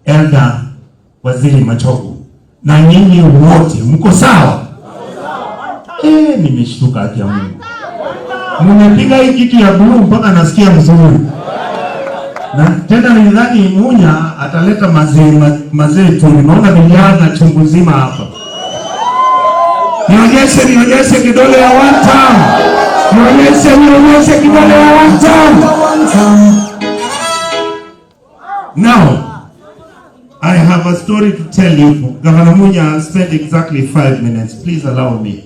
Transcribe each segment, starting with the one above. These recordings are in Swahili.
Elder Waziri Machogu, na nyinyi wote mko sawa? Nimeshtuka haki ya Mungu. Mmepiga hii kitu ya blue mpaka nasikia mzuri. Na tena nilidhani Munya ataleta mazee tu. Nimeona vijana chungu nzima hapa. Nionyeshe kidole ya one time. Nionyeshe kidole ya one time. Now, I have a story to tell you. Governor Munya spent exactly 5 minutes. Please allow me.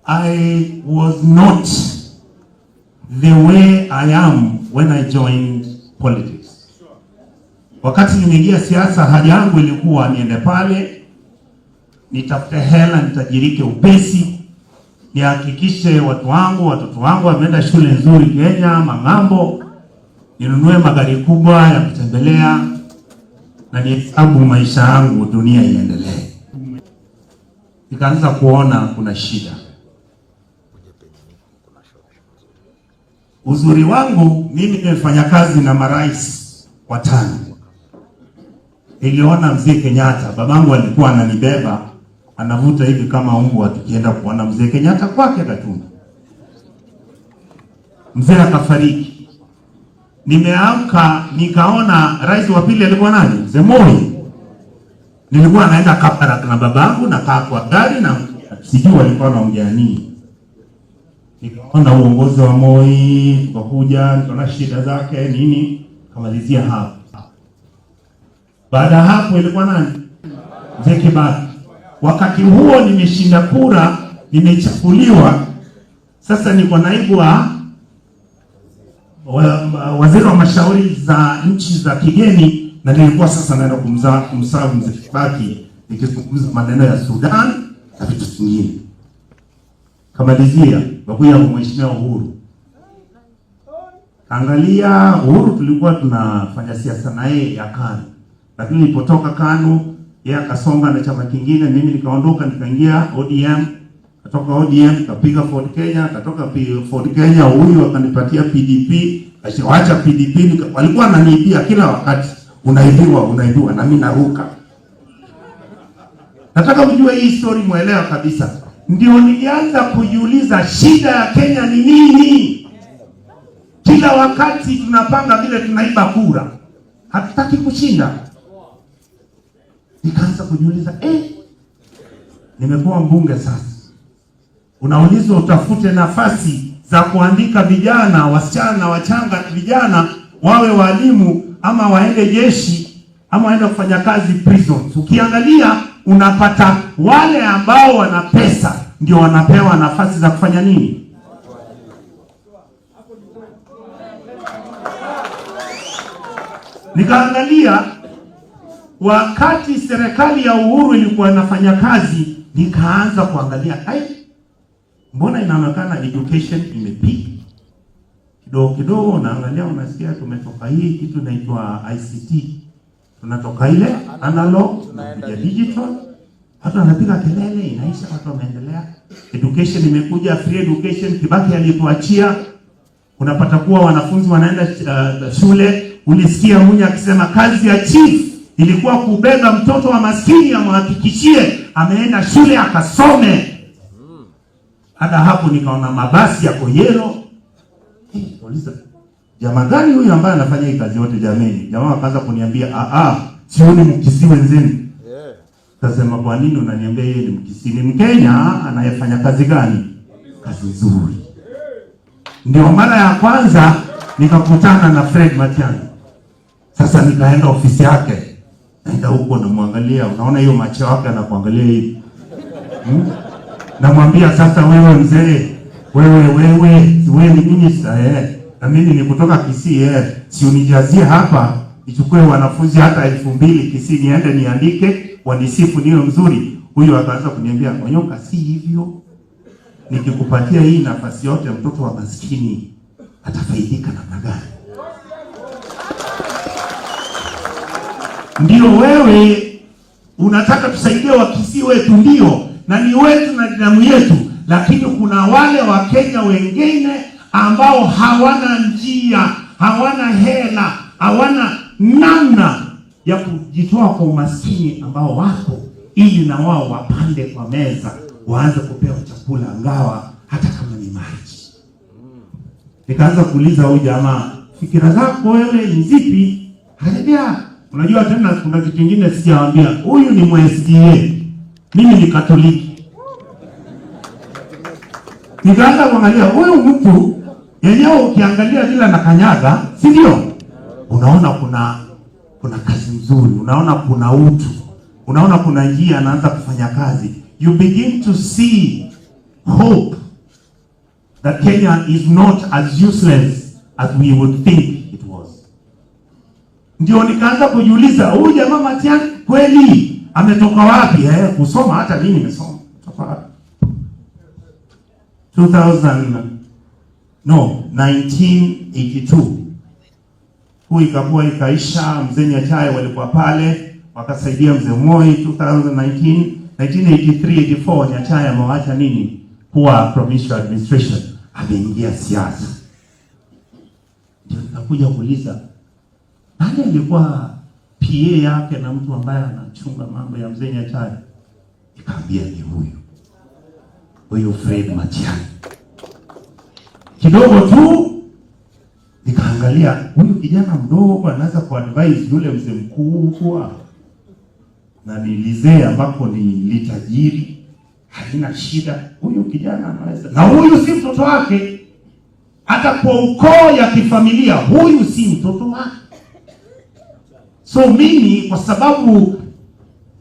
I was not the way I am when I joined politics. Wakati nimeingia siasa, haja yangu ilikuwa niende pale, nitafute hela, nitajirike upesi, nihakikishe watoto wangu wameenda shule nzuri Kenya, Mang'ambo, ninunue magari kubwa ya kutembelea, na nihesabu maisha yangu dunia iendelee. Nikaanza kuona kuna shida. Uzuri wangu mimi nimefanya kazi na marais watano. Niliona mzee Kenyatta, babangu alikuwa ananibeba, anavuta hivi kama mbwa tukienda kuona mzee Kenyatta kwake Gatundu. Mzee akafariki. Nimeamka nikaona rais wa pili alikuwa nani? Mzee Moi. Nilikuwa naenda Kabarak na babangu na kaa kwa gari na sijui walikuwa wanaongea nini. Nikaona uongozi wa Moi, tukakuja, nikaona shida zake nini, kamalizia hapo. Baada hapo ilikuwa nani? Mzee Kibaki. Wakati huo nimeshinda kura, nimechaguliwa. Sasa niko naibu wa waziri wa mashauri za nchi za kigeni, na nilikuwa sasa naenda kumsahau Mzee Kibaki nikizungumza maneno ya Sudan na vitu vingine. Kamalizia bakuya Mheshimiwa Uhuru. Angalia Uhuru tulikuwa tunafanya siasa naye ya KANU. Lakini nilipotoka KANU yeye akasonga na chama kingine, mimi nikaondoka nikaingia ODM. Katoka ODM nikapiga Ford Kenya, katoka Ford Kenya huyu akanipatia PDP, acha PDP walikuwa wananiibia kila wakati, unaibiwa na mimi naruka. Nataka mjue hii story muelewa kabisa. Ndio nilianza kujiuliza shida ya Kenya ni nini? Kila wakati tunapanga vile tunaiba kura, hatutaki kushinda. Nikaanza kujiuliza, nimekuwa mbunge sasa. Unaulizwa utafute nafasi za kuandika vijana, wasichana, wachanga, vijana wawe walimu ama waende jeshi ama waende kufanya kazi prisons. Ukiangalia unapata wale ambao wana pesa ndio wanapewa nafasi za kufanya nini? Nikaangalia wakati serikali ya Uhuru ilikuwa inafanya kazi, nikaanza kuangalia mbona inaonekana education imepiga kidogo unaangalia unasikia tumetoka hii kitu inaitwa ICT, tunatoka ile analog ya digital, watu wanapiga kelele, inaisha, watu wameendelea. Education imekuja, free education, Kibaki alituachia. Unapata kuwa wanafunzi wanaenda shule. Ulisikia Munya akisema kazi ya chief ilikuwa kubeba mtoto wa maskini amhakikishie ameenda shule akasome. Hata hapo nikaona mabasi yako yellow. Polisi, jamaa gani huyu ambaye anafanya hii kazi yote jameni? Jamaa akaanza kuniambia sioni Mkisii wenzenu. Kasema kwa nini unaniambia yeye ni Mkisii? Ni Mkenya anayefanya kazi gani? Kazi nzuri. Ndio mara ya kwanza nikakutana na Fred Matiang'i. Sasa nikaenda ofisi yake. Naenda huko na muangalia, unaona hiyo macho yake anakuangalia hivi. Namwambia sasa wewe mzee, wewe ni minister na mimi ni kutoka Kisii si unijazie hapa nichukue wanafunzi hata 2000 Kisii niende niandike wanisifu niyo mzuri. Huyu akaanza kuniambia Onyoka, si hivyo. Nikikupatia hii nafasi yote mtoto wa maskini atafaidika namna gani? Ndio wewe unataka tusaidie wa Kisii wetu, ndio na ni wetu na damu yetu, lakini kuna wale wa Kenya wengine ambao hawana njia, hawana hela, hawana namna ya kujitoa kwa umaskini ambao wako, ili na wao wapande kwa meza, waanze kupewa chakula angawa hata kama ni maji. Nikaanza kuuliza huyu jamaa, fikira zako wewe ni zipi? Haleluya. Unajua tena kuna kitu kingine sijawaambia. Huyu ni MSDA. Mimi ni Katoliki. Nikaanza kuangalia huyu mtu yenyewe, ukiangalia bila na kanyaga, si ndio? Unaona kuna kazi nzuri, unaona kuna utu, unaona kuna njia anaanza kufanya kazi. You begin to see hope that Kenya is not as useless as we would think it was. Ndio nikaanza kujiuliza, huyu jamaa Matiang'i kweli ametoka wapi? Kusoma, hata mimi nimesoma. Kutoka wapi? 1982 huyu ikakuwa ikaisha. Mzee Nyachae walikuwa pale wakasaidia mzee Moi. 1983-84 Nyachae amewacha nini kuwa provincial administration, ameingia siasa. Ndio nikakuja kuuliza, nani alikuwa PA yake na mtu ambaye anachunga mambo ya mzee Nyachae? Nikaambia ni huyu Fred Matiang'i. Kidogo tu nikaangalia huyu kijana mdogo anaweza kuadvise yule mzee mkubwa, na nilizee ambako ni litajiri, haina shida. Huyu kijana anaweza, na huyu si mtoto wake, hata kwa ukoo ya kifamilia huyu si mtoto wake. So mimi kwa sababu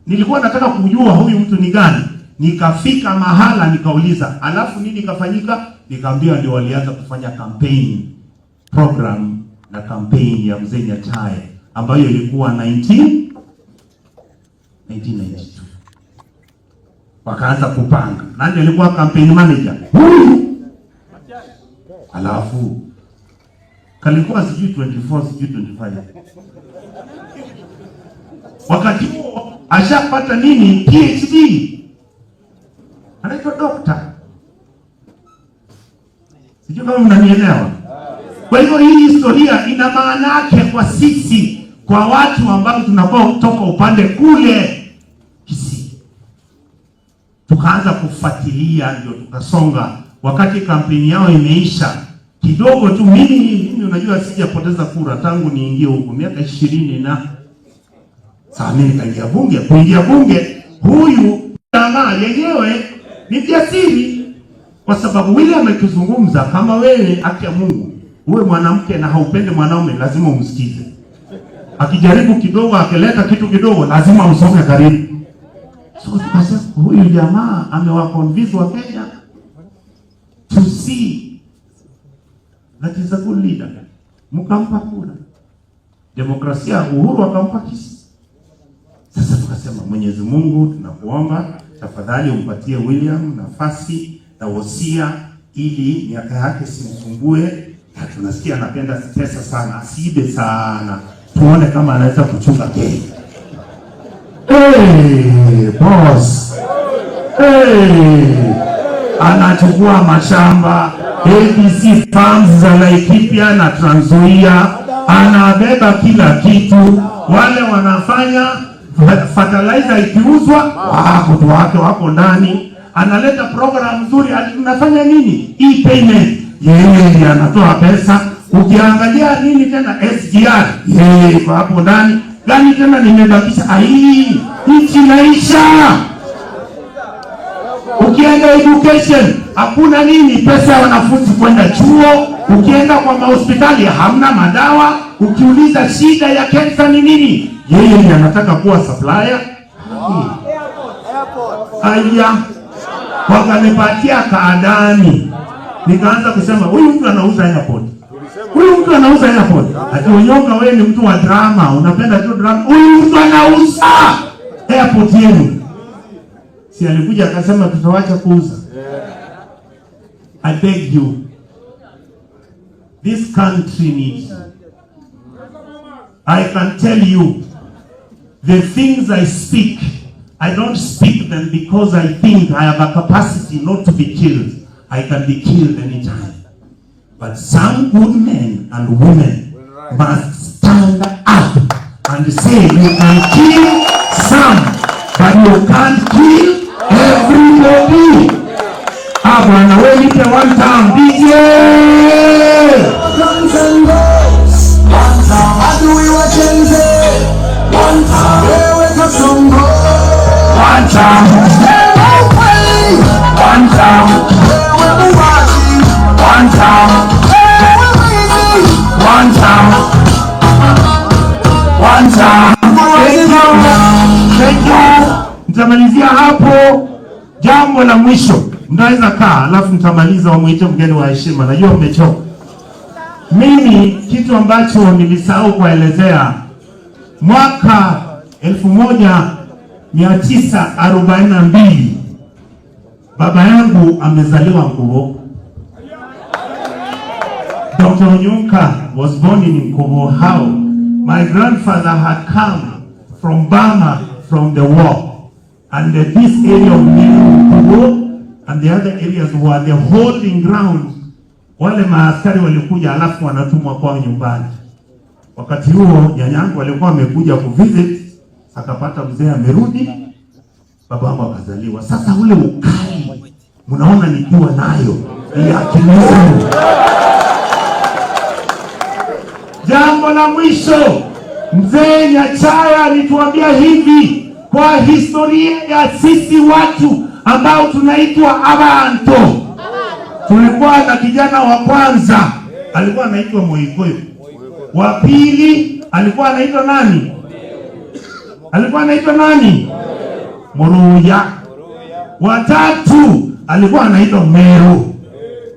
nilikuwa nataka kujua huyu mtu ni gani, nikafika mahala nikauliza, alafu nini kafanyika? Nikaambia ndio walianza kufanya campaign program na campaign ya mzee Nyachae ambayo ilikuwa 1992. Wakaanza kupanga. Nani alikuwa campaign manager? Huyu. Alafu kalikuwa sijui 24 sijui 25. Wakati huo ashapata nini? PhD. Anaitwa doctor. Sijui kama mnanielewa. Kwa hivyo hii historia ina maana yake kwa sisi, kwa watu ambao tunakuwa kutoka upande kule Kisii. Tukaanza kufuatilia, ndio tukasonga. Wakati kampeni yao imeisha kidogo tu, mimi unajua sijapoteza kura tangu niingie huko miaka 20 na sasa mimi nikaingia bunge. Kuingia bunge, huyu jamaa yenyewe ni jasiri, kwa sababu William akizungumza, kama wewe haki ya Mungu uwe mwanamke na haupende mwanaume, lazima umsikize. Akijaribu kidogo, akileta kitu kidogo, lazima usome karibu. So tukasema huyu jamaa amewaconvince wa Kenya to see that is a good leader. Mkampa kura. Demokrasia, uhuru akampa Kisii. Sasa tukasema, Mwenyezi Mungu tunakuomba tafadhali umpatie William nafasi na wosia, ili miaka yake simsumbue. Na tunasikia anapenda pesa sana, asiibe sana. Tuone kama anaweza kuchunga Kenya. Boss. Anachukua mashamba ABC farms za Laikipia na Trans Nzoia, anabeba kila kitu. Wale wanafanya fertilizer ikiuzwa, watu wake wako ndani. Analeta program nzuri, tunafanya nini? E-payment. Yeye anatoa pesa. Ukiangalia nini tena SGR, yeye kwa hapo ndani. Gani tena nimebakisha? Nchi naisha. Ukienda education, hakuna nini, pesa ya wanafunzi kwenda chuo. Ukienda kwa mahospitali hamna madawa. Ukiuliza shida ya cancer ni nini, yeye ndiye anataka kuwa supplier. Wakanipatia kaadani. Nikaanza kusema huyu mtu anauza airport. Huyu mtu anauza airport. Ati Onyonga, wewe ni mtu wa drama, unapenda tu drama. Huyu mtu anauza airport yenu. Si alikuja akasema tutawacha kuuza. I beg you. This country needs you. I can tell you, the things I speak, I don't speak them because I think I have a capacity not to be killed. I can be killed anytime. But some good men and women must stand and say you can kill some, but you can't kill everybody. Bwana wewe nipe one time DJ. Guns and balls. One time. I do we watch and say. One time. Yeah, we got some balls. One time. Yeah, we play. One time. Yeah, we watching. One time. Yeah, we waiting. One time. One time. Thank you. Nitamalizia hapo. Jambo la mwisho. Mnaweza kaa, alafu nitamaliza wamuite mgeni wa heshima. Najua mmechoka. Mimi kitu ambacho nilisahau kuelezea, mwaka 1942 baba yangu amezaliwa Nkubo. Dr. Onyonka was born in Nkubo. How? My grandfather had come from Burma from the war, and this area of Nkubo and the other areas were the holding ground. Wale maaskari walikuja alafu wanatumwa kwao nyumbani. Wakati huo nyanyangu walikuwa wamekuja kuvisit, akapata mzee amerudi, baba wangu akazaliwa. Sasa ule ukali mnaona nikiwa nayo ya kimungu. Jambo la mwisho, mzee Nyachaya alituambia hivi, kwa historia ya sisi watu ambao tunaitwa Abantu. Tulikuwa na kijana wa kwanza alikuwa anaitwa Moikoyo. Wa pili alikuwa anaitwa nani? Alikuwa anaitwa nani? Muruya. Wa tatu alikuwa anaitwa Meru.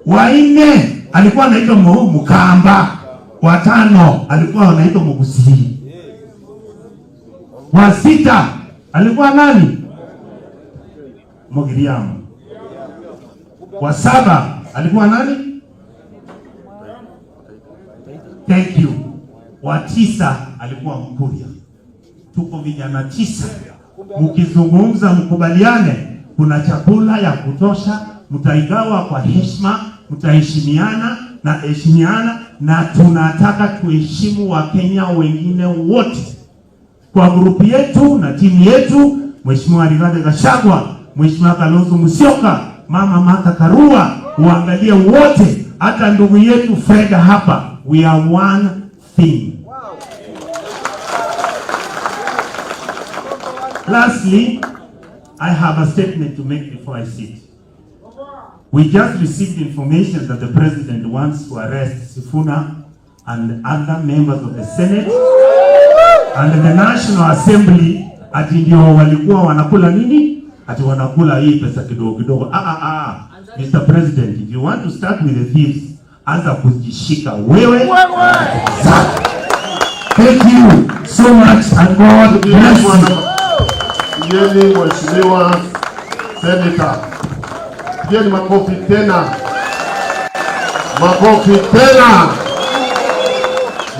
Wa nne alikuwa anaitwa Mukamba. Wa tano alikuwa anaitwa Mugusiri. Wa sita alikuwa nani? Mogiriamu. Wa saba alikuwa nani? Thank you. Wa tisa alikuwa Mkuria. Tuko vijana 9. Mkizungumza mkubaliane, kuna chakula ya kutosha, mtaigawa kwa heshima, mtaheshimiana na tunataka tuheshimu Wakenya wengine wote. Kwa grupu yetu na timu yetu, Mheshimiwa Rigathi Gachagua, Mheshimiwa Kalonzo Musyoka, Mama Martha Karua, uangalie wote, hata ndugu yetu Fred hapa. We are one thing. Lastly, I have a statement to make before I sit. We just received information that the president wants to arrest Sifuna and other members of the Senate and the National Assembly. Ati ndio walikuwa wanakula nini? Ati wanakula hii pesa kidogo kidogo. Mr. President, if you want to start with the thieves, anza kujishika wewe. Thank you so much and God bless you. Yeni Mheshimiwa Senator. Yeni makofi tena. Makofi tena.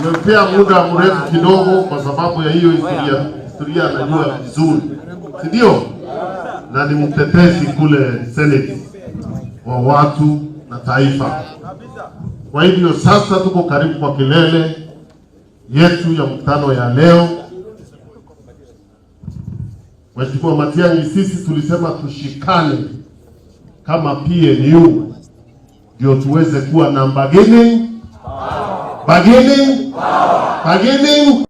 Nimepea muda mrefu kidogo kwa sababu ya hiyo historia najua vizuri. Ndio? Na ni mtetezi kule Senate wa watu na taifa. Kwa hivyo sasa tuko karibu kwa kilele yetu ya mkutano ya leo. Mheshimiwa Matiang'i, sisi tulisema tushikane kama PNU ndio tuweze kuwa na bargaining